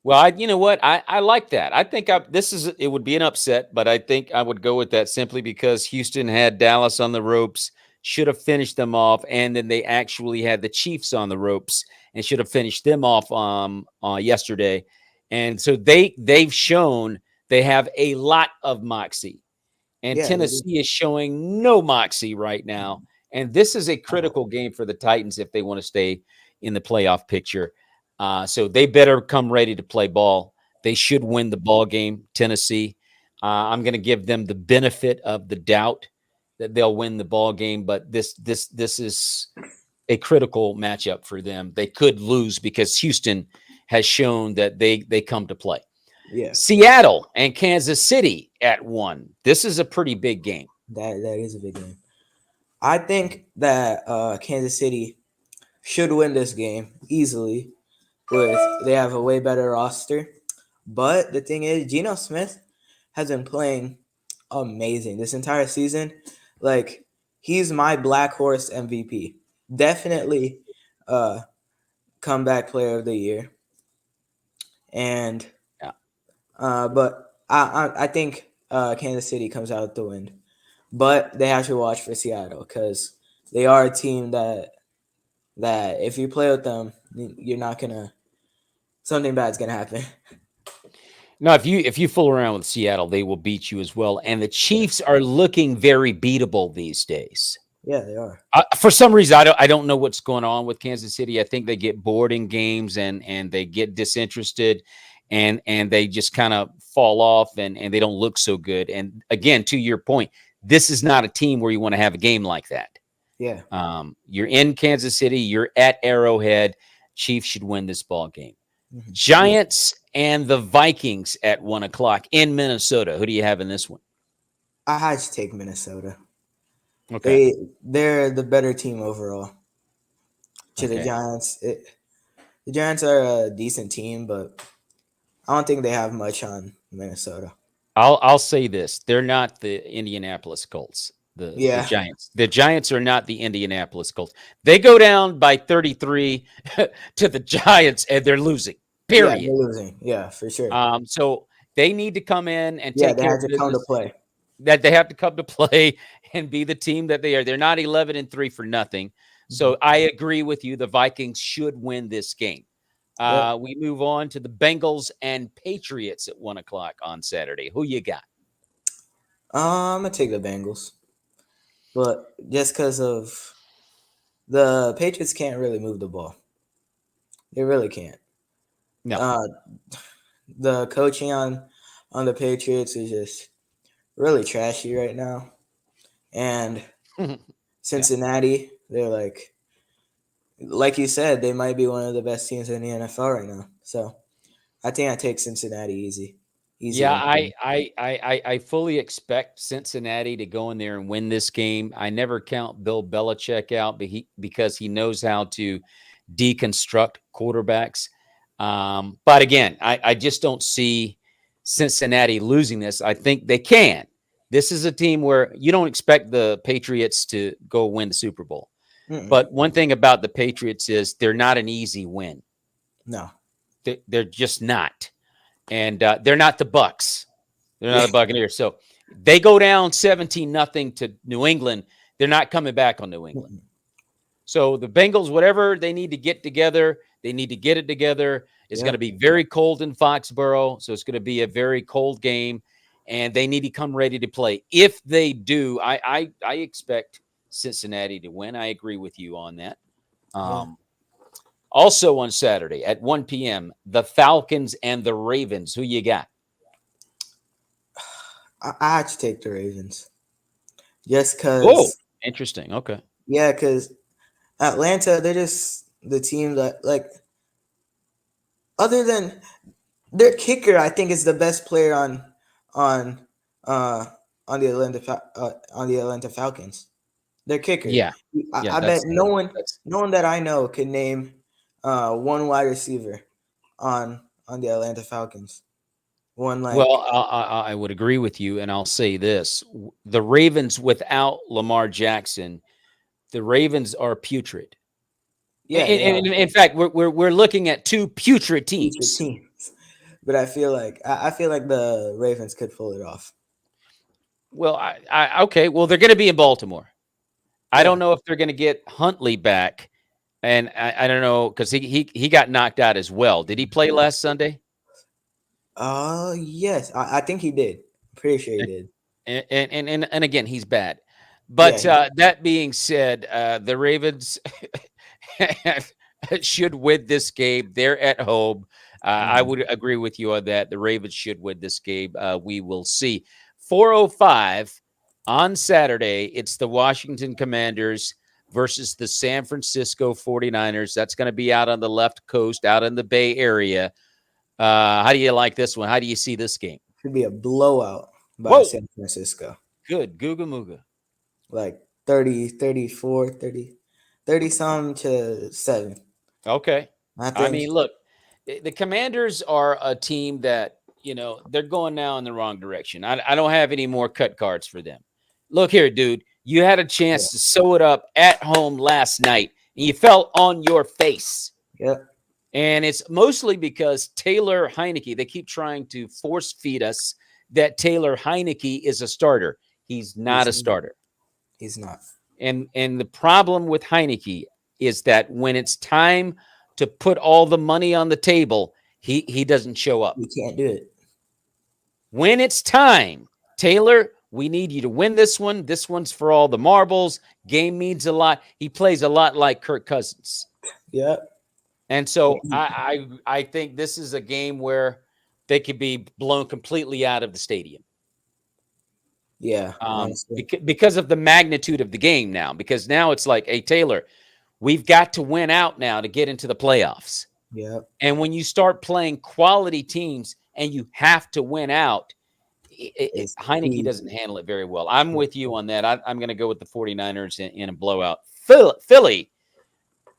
Speaker 1: Well, you know what? I like that. I think it would be an upset, but I think I would go with that simply because Houston had Dallas on the ropes, should have finished them off, and then they actually had the Chiefs on the ropes and should have finished them off yesterday. And so they've shown they have a lot of moxie. And
Speaker 2: Yeah, they do.
Speaker 1: Tennessee is showing no moxie right now. And this is a critical game for the Titans if they want to stay in the playoff picture. So they better come ready to play ball. They should win the ball game, Tennessee. I'm going to give them the benefit of the doubt that they'll win the ball game, but this is a critical matchup for them. They could lose because Houston has shown that they come to play.
Speaker 2: Yeah,
Speaker 1: Seattle and Kansas City at 1. This is a pretty big game.
Speaker 2: that is a big game. I think that Kansas City should win this game easily. They have a way better roster. But the thing is, Geno Smith has been playing amazing this entire season. Like, he's my black horse MVP. Definitely comeback player of the year. And but I think Kansas City comes out with the win. But they have to watch for Seattle because they are a team that if you play with them, you're not gonna something bad's gonna happen.
Speaker 1: Now, if you fool around with Seattle, they will beat you as well. And the Chiefs are looking very beatable these days.
Speaker 2: Yeah, they are.
Speaker 1: For some reason, I don't know what's going on with Kansas City. I think they get bored in games and they get disinterested and they just kind of fall off and they don't look so good. And again, to your point, this is not a team where you want to have a game like that.
Speaker 2: Yeah.
Speaker 1: You're in Kansas City. You're at Arrowhead. Chiefs should win this ball game.
Speaker 2: Mm-hmm.
Speaker 1: Giants and the Vikings at 1:00 in Minnesota. Who do you have in this one?
Speaker 2: I had to take Minnesota.
Speaker 1: Okay.
Speaker 2: They're the better team overall. To the Giants, the Giants are a decent team, but I don't think they have much on Minnesota.
Speaker 1: I'll say this: they're not the Indianapolis Colts. The Giants. The Giants are not the Indianapolis Colts. They go down by 33 to the Giants, and they're losing. Period.
Speaker 2: Yeah, they're losing. Yeah, for sure.
Speaker 1: So they need to come in and take
Speaker 2: they
Speaker 1: care
Speaker 2: have
Speaker 1: of
Speaker 2: to come to play.
Speaker 1: That they have to come to play and be the team that they are. They're not 11-3 for nothing. So I agree with you. The Vikings should win this game. We move on to the Bengals and Patriots at 1:00 on Saturday. Who you got?
Speaker 2: I'm gonna take the Bengals, but just because of the Patriots can't really move the ball. They really can't.
Speaker 1: No.
Speaker 2: The coaching on the Patriots is just really trashy right now, and Cincinnati, they're like you said, they might be one of the best teams in the NFL right now. So I think I take Cincinnati easy.
Speaker 1: Yeah, I fully expect Cincinnati to go in there and win this game. I never count Bill Belichick out because he knows how to deconstruct quarterbacks. But again, I just don't see Cincinnati losing this. I think they can. This is a team where you don't expect the Patriots to go win the Super Bowl. Mm-mm. But one thing about the Patriots is they're not an easy win.
Speaker 2: No.
Speaker 1: They're just not. And they're not the Bucks. They're not the Buccaneers. So they go down 17-0 to New England. They're not coming back on New England. Mm-hmm. So the Bengals, whatever they need to get together, they need to get it together. It's going to be very cold in Foxborough. So it's going to be a very cold game. And they need to come ready to play. If they do, I expect Cincinnati to win. I agree with you on that. Also on Saturday at 1 p.m., the Falcons and the Ravens. Who you got?
Speaker 2: I had to take the Ravens. Just because.
Speaker 1: Oh, interesting. Okay.
Speaker 2: Yeah, because Atlanta, they're just the team that, other than their kicker, I think is the best player on the Atlanta Falcons. Their kicker.
Speaker 1: Yeah.
Speaker 2: I bet no one that I know can name one wide receiver on on the Atlanta Falcons. One like
Speaker 1: Well, I would agree with you, and I'll say this: the Ravens without Lamar Jackson, the Ravens are putrid.
Speaker 2: yeah, they are
Speaker 1: In fact, we're looking at two putrid
Speaker 2: future
Speaker 1: teams.
Speaker 2: teams, but I feel like the Ravens could pull it off.
Speaker 1: Well, okay. Well, they're going to be in Baltimore. I
Speaker 2: Yeah.
Speaker 1: don't know if they're going to get Huntley back, and I don't know because he got knocked out as well. Did he play last Sunday?
Speaker 2: Yes, I think he did. I'm pretty sure he did.
Speaker 1: And again, he's bad.
Speaker 2: Yeah,
Speaker 1: But that being said, the Ravens should win this game. They're at home. I would agree with you on that. The Ravens should win this game. We will see. 4:05 on Saturday. It's the Washington Commanders versus the San Francisco 49ers. That's going to be out on the left coast, out in the Bay Area. How do you like this one? How do you see this game?
Speaker 2: could be a blowout by
Speaker 1: Whoa.
Speaker 2: San Francisco.
Speaker 1: Good. Googa Mooga.
Speaker 2: Like 30, 34, 30, 30 some to 7.
Speaker 1: Okay.
Speaker 2: I
Speaker 1: I
Speaker 2: think
Speaker 1: mean, look, the Commanders are a team that, they're going now in the wrong direction. I don't have any more cut cards for them. Look here, dude. You had a chance to sew it up at home last night, and you fell on your face.
Speaker 2: Yep.
Speaker 1: And it's mostly because Taylor Heineke, they keep trying to force feed us that Taylor Heineke is a starter. He's not a starter.
Speaker 2: He's not.
Speaker 1: And the problem with Heineke is that when it's time to put all the money on the table, he doesn't show up.
Speaker 2: You can't do it.
Speaker 1: When it's time, Taylor, we need you to win this one. This one's for all the marbles. Game means a lot. He plays a lot like Kirk Cousins.
Speaker 2: Yep.
Speaker 1: And so I think this is a game where they could be blown completely out of the stadium.
Speaker 2: Yeah.
Speaker 1: Because of the magnitude of the game now. Because now it's like, hey, Taylor, we've got to win out now to get into the playoffs.
Speaker 2: Yep.
Speaker 1: And when you start playing quality teams and you have to win out, Heineke doesn't handle it very well. I'm with you on that. I'm going to go with the 49ers in a blowout. Philly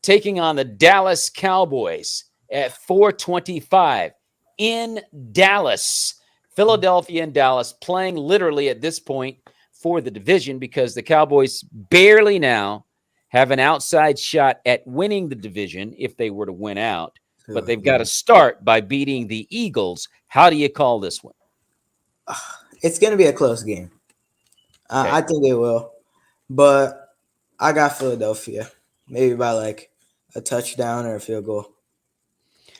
Speaker 1: taking on the Dallas Cowboys at 4:25 in Dallas. Philadelphia and Dallas playing literally at this point for the division because the Cowboys barely now have an outside shot at winning the division if they were to win out. But they've got to start by beating the Eagles. How do you call this one?
Speaker 2: It's going to be a close game.
Speaker 1: Okay.
Speaker 2: I think they will. But I got Philadelphia. Maybe by like a touchdown or a field goal.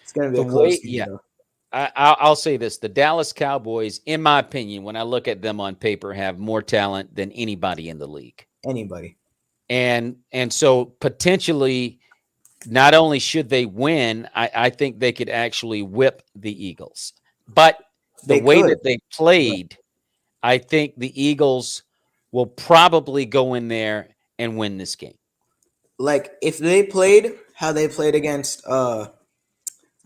Speaker 2: It's going to be a close game.
Speaker 1: Yeah. I'll say this. The Dallas Cowboys, in my opinion, when I look at them on paper, have more talent than anybody in the league.
Speaker 2: Anybody.
Speaker 1: And so potentially – not only should they win, I think they could actually whip the Eagles. But the way that they played, I think the Eagles will probably go in there and win this game.
Speaker 2: Like if they played how they played against the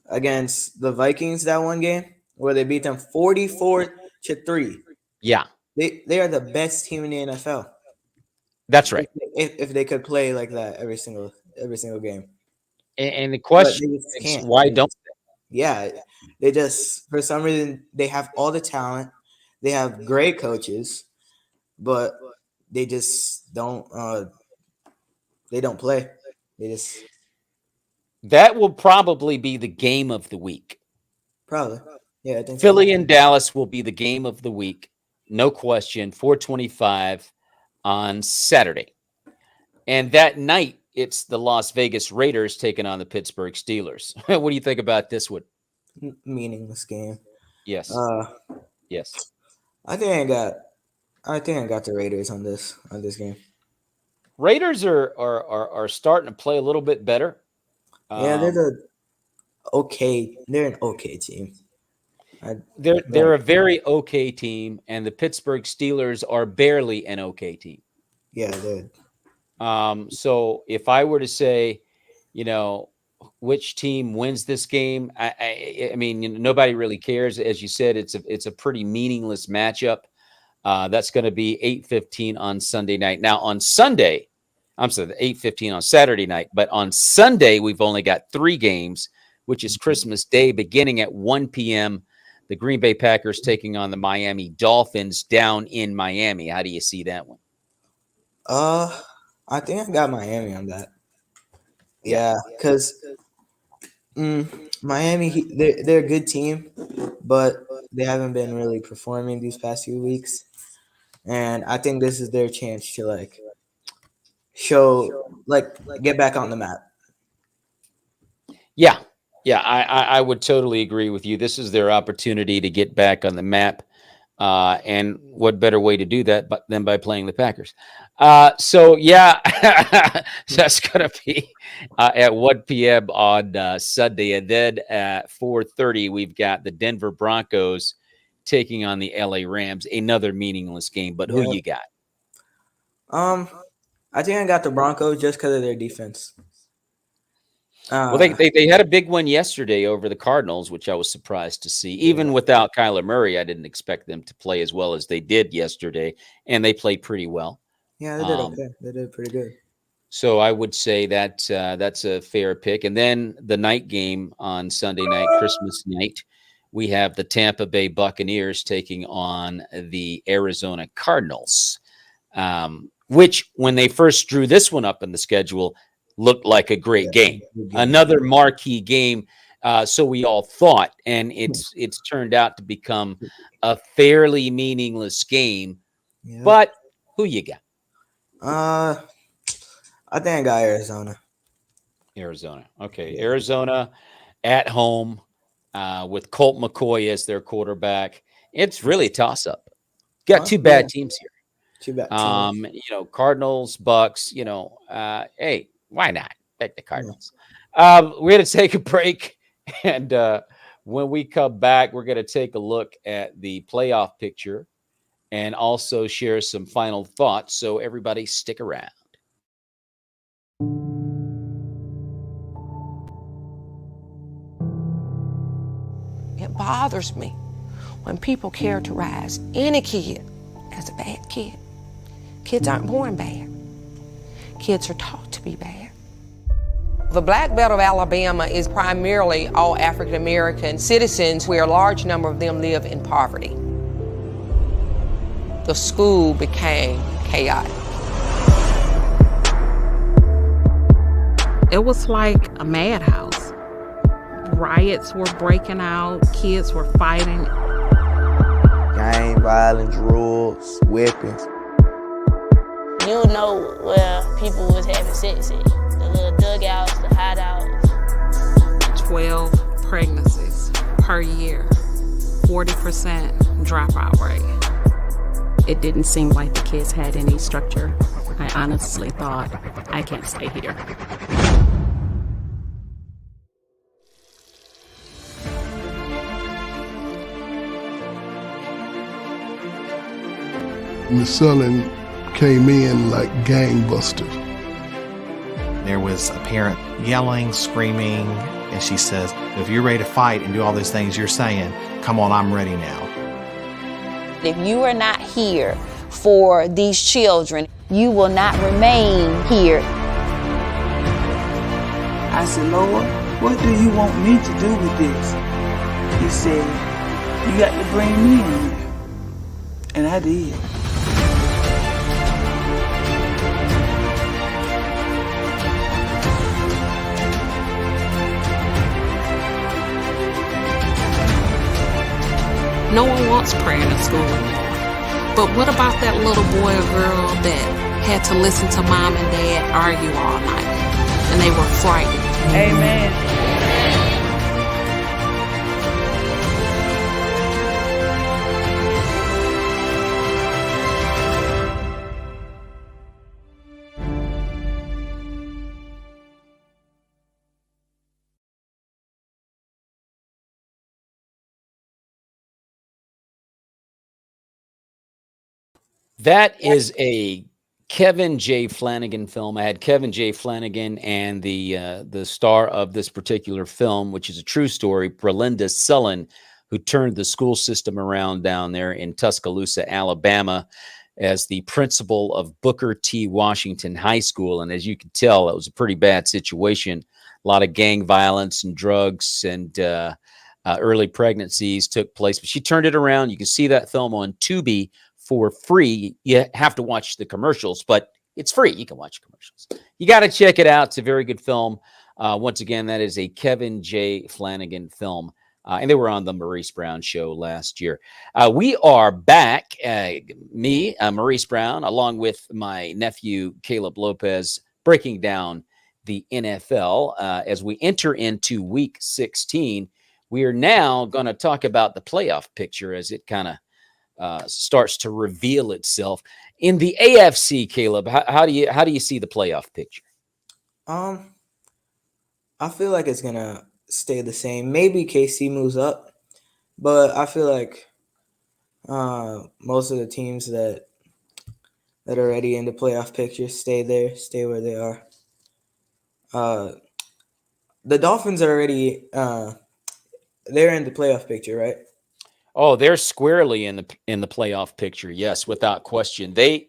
Speaker 2: Vikings that one game where they beat them 44-3.
Speaker 1: Yeah.
Speaker 2: They are the best team in the NFL.
Speaker 1: That's right.
Speaker 2: If they could play like that every single game.
Speaker 1: And the question is, why don't they?
Speaker 2: Yeah, they just, for some reason, they have all the talent. They have great coaches, but they just don't. They don't play.
Speaker 1: That will probably be the game of the week.
Speaker 2: Probably, yeah. I think
Speaker 1: Philly and Dallas will be the game of the week, no question. 4:25 on Saturday, and that night. It's the Las Vegas Raiders taking on the Pittsburgh Steelers. What do you think about this one?
Speaker 2: Meaningless game.
Speaker 1: Yes. Yes.
Speaker 2: I think I got the Raiders on this game.
Speaker 1: Raiders are starting to play a little bit better.
Speaker 2: Yeah, they're an okay team.
Speaker 1: They're a very okay team, and the Pittsburgh Steelers are barely an okay team.
Speaker 2: Yeah, they're.
Speaker 1: So if I were to say, which team wins this game, I mean, nobody really cares. As you said, it's a pretty meaningless matchup. That's going to be 8:15 on Sunday night. Now on Sunday, 8:15 on Saturday night, but on Sunday we've only got 3 games. which is Christmas Day, beginning at 1 p.m. The Green Bay Packers taking on the Miami Dolphins down in Miami. How do you see that one?
Speaker 2: I think I got Miami on that. Yeah, because Miami, they're a good team, but they haven't been really performing these past few weeks. And I think this is their chance to get back on the map.
Speaker 1: Yeah. I would totally agree with you. This is their opportunity to get back on the map. And what better way to do that than by playing the Packers? So that's going to be at 1 p.m. on Sunday. And then at 4:30, we've got the Denver Broncos taking on the LA Rams, another meaningless game. But who you got?
Speaker 2: I think I got the Broncos just because of their defense.
Speaker 1: Well, they had a big one yesterday over the Cardinals, which I was surprised to see. Even without Kyler Murray, I didn't expect them to play as well as they did yesterday, and they played pretty well.
Speaker 2: Yeah, they did okay. They did pretty good.
Speaker 1: So I would say that that's a fair pick. And then the night game on Sunday night, Christmas night, we have the Tampa Bay Buccaneers taking on the Arizona Cardinals, which when they first drew this one up in the schedule, looked like a great game. Another marquee game, so we all thought, and it's turned out to become a fairly meaningless game. Yeah. But who you got?
Speaker 2: I think I got Arizona.
Speaker 1: Okay, yeah. Arizona at home with Colt McCoy as their quarterback. It's really a toss-up. Got two bad teams here.
Speaker 2: Too bad teams.
Speaker 1: Cardinals, Bucks. Hey. Why not? Bet the Cardinals. We're going to take a break. And when we come back, we're going to take a look at the playoff picture and also share some final thoughts. So everybody stick around.
Speaker 6: It bothers me when people characterize any kid as a bad kid. Kids aren't born bad. Kids are taught to be bad. The Black Belt of Alabama is primarily all African American citizens, where a large number of them live in poverty. The school became chaotic.
Speaker 7: It was like a madhouse. Riots were breaking out, kids were fighting.
Speaker 8: Gang violence, drugs, weapons.
Speaker 9: You know where people was having sex at. The little dugouts, the hideouts.
Speaker 7: 12 pregnancies per year, 40% dropout rate.
Speaker 10: It didn't seem like the kids had any structure. I honestly thought, I can't stay here.
Speaker 11: Miss Sullivan came in like gangbusters.
Speaker 12: There was a parent yelling, screaming, and she says, if you're ready to fight and do all those things you're saying, come on, I'm ready now.
Speaker 13: If you are not here for these children, you will not remain here.
Speaker 14: I said, Lord, what do you want me to do with this? He said, you got to bring me in there. And I did.
Speaker 7: No one wants prayer in school anymore. But what about that little boy or girl that had to listen to mom and dad argue all night? And they were frightened.
Speaker 14: Amen.
Speaker 1: That is a Kevin J. Flanagan film. I had Kevin J. Flanagan and the star of this particular film, which is a true story, Brenda Sullivan, who turned the school system around down there in Tuscaloosa, Alabama, as the principal of Booker T. Washington High School. And as you can tell, it was a pretty bad situation. lot of gang violence and drugs and early pregnancies took place. But she turned it around. You can see that film on Tubi for free. You have to watch the commercials, but it's free. You can watch commercials. You got to check it out. It's a very good film. Once again, that is a Kevin J. Flanagan film. And they were on the Maurice Brown show last year. We are back, me, Maurice Brown, along with my nephew, Caleb Lopes, breaking down the NFL as we enter into week 16. We are now going to talk about the playoff picture as it kind of starts to reveal itself. In the AFC, Caleb, how do you see the playoff picture?
Speaker 2: I feel like it's gonna stay the same. Maybe KC moves up, but I feel like most of the teams that are already in the playoff picture stay where they are. The Dolphins are already they're in the playoff picture, right?
Speaker 1: Oh, they're squarely in the playoff picture. Yes, without question. They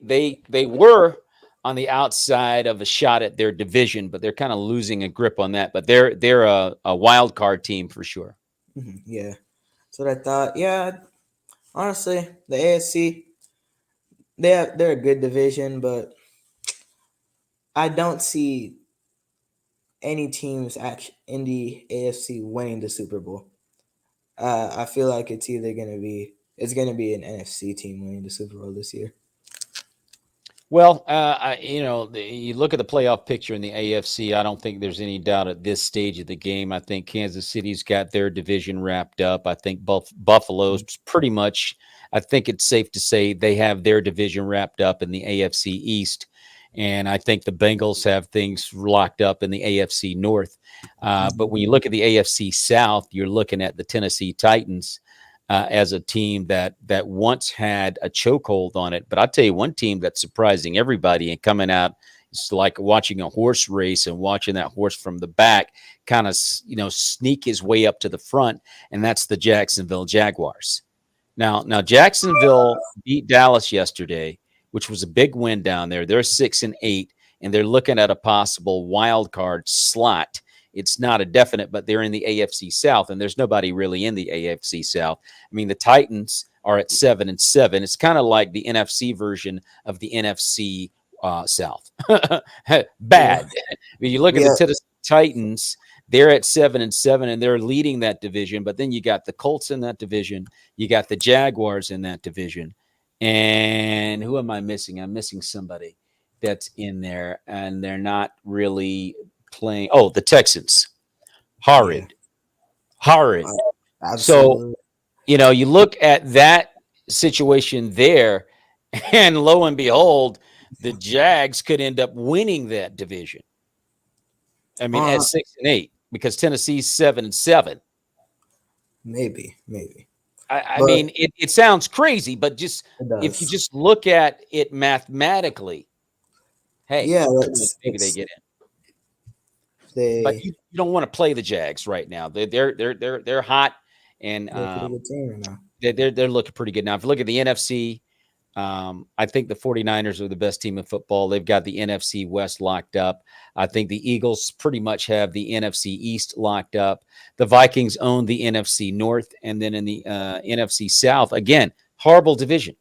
Speaker 1: were on the outside of a shot at their division, but they're kind of losing a grip on that. But they're a wild card team for sure.
Speaker 2: Mm-hmm. Yeah, that's what I thought. Yeah, honestly, the AFC they're a good division, but I don't see any teams in the AFC winning the Super Bowl. I feel like it's gonna be an NFC team winning the Super Bowl this year.
Speaker 1: Well, you look at the playoff picture in the AFC. I don't think there's any doubt at this stage of the game. I think Kansas City's got their division wrapped up. I think Buffalo's pretty much. I think it's safe to say they have their division wrapped up in the AFC East, and I think the Bengals have things locked up in the AFC North. But when you look at the AFC South, you're looking at the Tennessee Titans. As a team that once had a chokehold on it. But I'll tell you one team that's surprising everybody and coming out, it's like watching a horse race and watching that horse from the back kind of, sneak his way up to the front, and that's the Jacksonville Jaguars. Now Jacksonville beat Dallas yesterday, which was a big win down there. They're 6-8, and they're looking at a possible wild card slot. It's not a definite, but they're in the AFC South, and there's nobody really in the AFC South. I mean, the Titans are at 7-7. It's kind of like the NFC version of the NFC South. Bad. When you look at the Tennessee Titans, they're at 7-7, and they're leading that division. But then you got the Colts in that division. You got the Jaguars in that division. And who am I missing? I'm missing somebody that's in there, and they're not really playing. Oh, the Texans. Horrid.
Speaker 2: Absolutely.
Speaker 1: So, you look at that situation there, and lo and behold, the Jags could end up winning that division. I mean, at 6-8, because Tennessee's 7-7.
Speaker 2: Maybe.
Speaker 1: I mean, it sounds crazy, but just if you just look at it mathematically, hey, maybe they get in. But you don't want to play the Jags right now. They're hot, and they're looking pretty good now. If you look at the NFC, I think the 49ers are the best team in football. They've got the NFC West locked up. I think the Eagles pretty much have the NFC East locked up. The Vikings own the NFC North, and then in the NFC South, again, horrible division.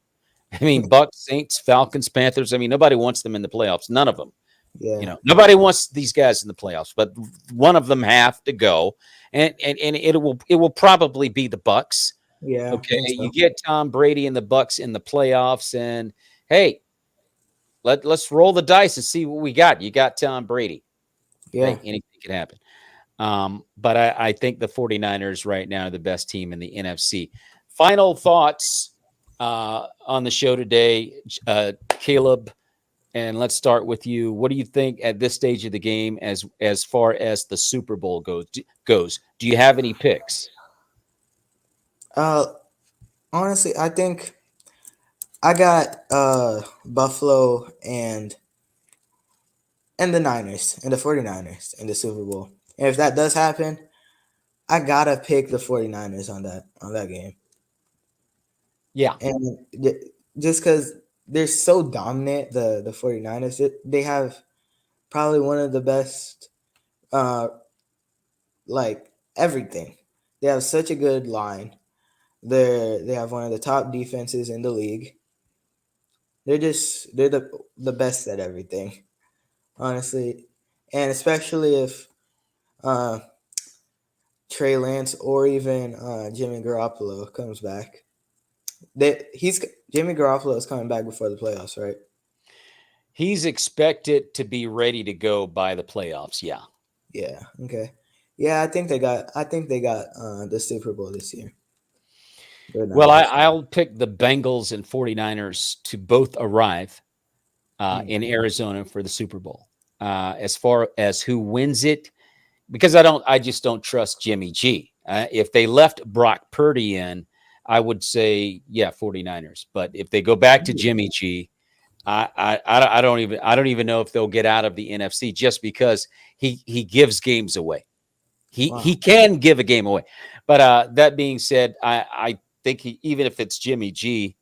Speaker 1: I mean, Bucks, Saints, Falcons, Panthers. I mean, nobody wants them in the playoffs. None of them.
Speaker 2: Yeah.
Speaker 1: Nobody wants these guys in the playoffs, but one of them have to go, and it will probably be the Bucks.
Speaker 2: Yeah.
Speaker 1: Okay. You get Tom Brady and the Bucks in the playoffs, and hey, let's roll the dice and see what we got. You got Tom Brady.
Speaker 2: Yeah.
Speaker 1: Hey, anything can happen. But I think the 49ers right now are the best team in the NFC. Final thoughts on the show today, Caleb. And let's start with you. What do you think at this stage of the game as far as the Super Bowl goes? Do you have any picks?
Speaker 2: Honestly, I think I got Buffalo and the Niners and the 49ers in the Super Bowl. And if that does happen, I gotta pick the 49ers on that game.
Speaker 1: Yeah.
Speaker 2: And just because they're so dominant, the 49ers, they have probably one of the best like everything. They have such a good line. They have one of the top defenses in the league. They're the best at everything, honestly, and especially if Trey Lance or even Jimmy Garoppolo comes back. Jimmy Garoppolo is coming back before the playoffs, right?
Speaker 1: He's expected to be ready to go by the playoffs. Yeah.
Speaker 2: Yeah. Okay. Yeah, I think they got the Super Bowl this year.
Speaker 1: Well, I'll pick the Bengals and 49ers to both arrive in Arizona for the Super Bowl. As far as who wins it, because I just don't trust Jimmy G. If they left Brock Purdy in, I would say, 49ers. But if they go back to Jimmy G, I don't even know if they'll get out of the NFC just because he gives games away. He can give a game away. But that being said, I think even if it's Jimmy G,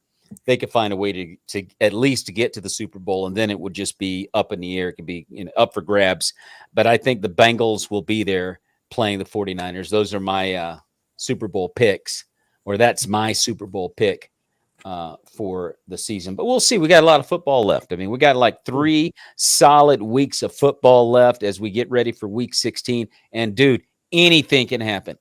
Speaker 1: they could find a way to at least to get to the Super Bowl, and then it would just be up in the air. It could be up for grabs. But I think the Bengals will be there playing the 49ers. Those are my Super Bowl picks, or that's my Super Bowl pick for the season. But we'll see. We got a lot of football left. I mean, we got like 3 solid weeks of football left as we get ready for Week 16. And, dude, anything can happen.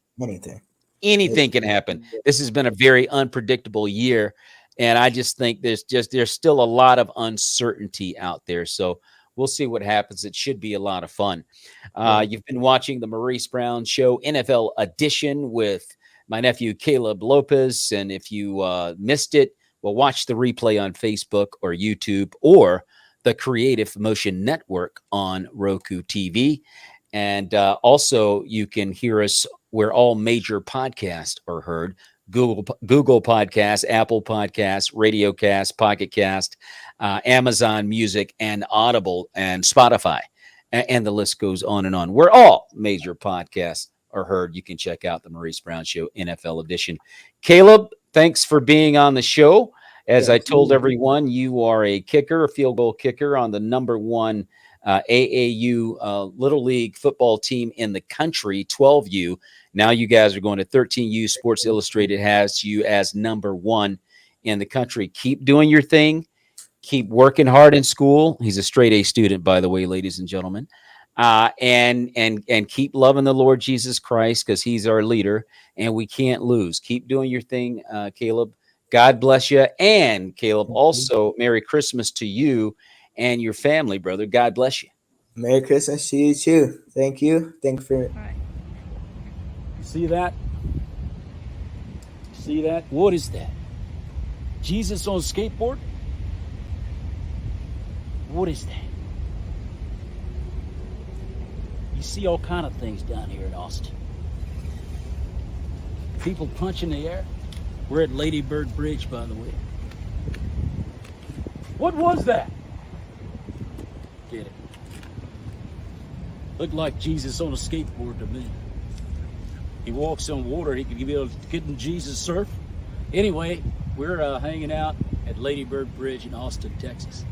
Speaker 1: Anything can happen. This has been a very unpredictable year. And I just think there's still a lot of uncertainty out there. So we'll see what happens. It should be a lot of fun. You've been watching the Maurice Brown Show NFL edition with my nephew, Caleb Lopes. And if you missed it, well, watch the replay on Facebook or YouTube or the Creative Motion Network on Roku TV. And also you can hear us where all major podcasts are heard. Google Podcasts, Apple Podcasts, RadioCast, Pocket Cast, Amazon Music, and Audible, and Spotify. And the list goes on and on. Where all major podcasts are heard, you can check out the Maurice Brown Show NFL edition. Caleb, thanks for being on the show. As I told everyone, you are a kicker, a field goal kicker on the number 1 AAU Little League football team in the country, 12U. Now you guys are going to 13U. Sports Illustrated has you as number 1 in the country. Keep doing your thing. Keep working hard in school. He's a straight A student, by the way, ladies and gentlemen. And keep loving the Lord Jesus Christ, because he's our leader, and we can't lose. Keep doing your thing, Caleb. God bless you. And Caleb, also Merry Christmas to you and your family, brother. God bless you.
Speaker 2: Merry Christmas to you too. Thank you. Thank you for.
Speaker 1: See that? See that? What is that? Jesus on a skateboard? What is that? You see all kind of things down here in Austin. People punching the air. We're at Lady Bird Bridge, by the way. What was that? Get it. Looked like Jesus on a skateboard to me. He walks on water. He could be able to get in Jesus surf. Anyway, we're hanging out at Lady Bird Bridge in Austin, Texas.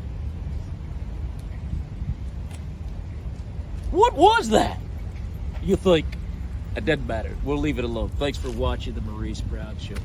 Speaker 1: What was that? You think? It doesn't matter. We'll leave it alone. Thanks for watching the Maurice Brown Show.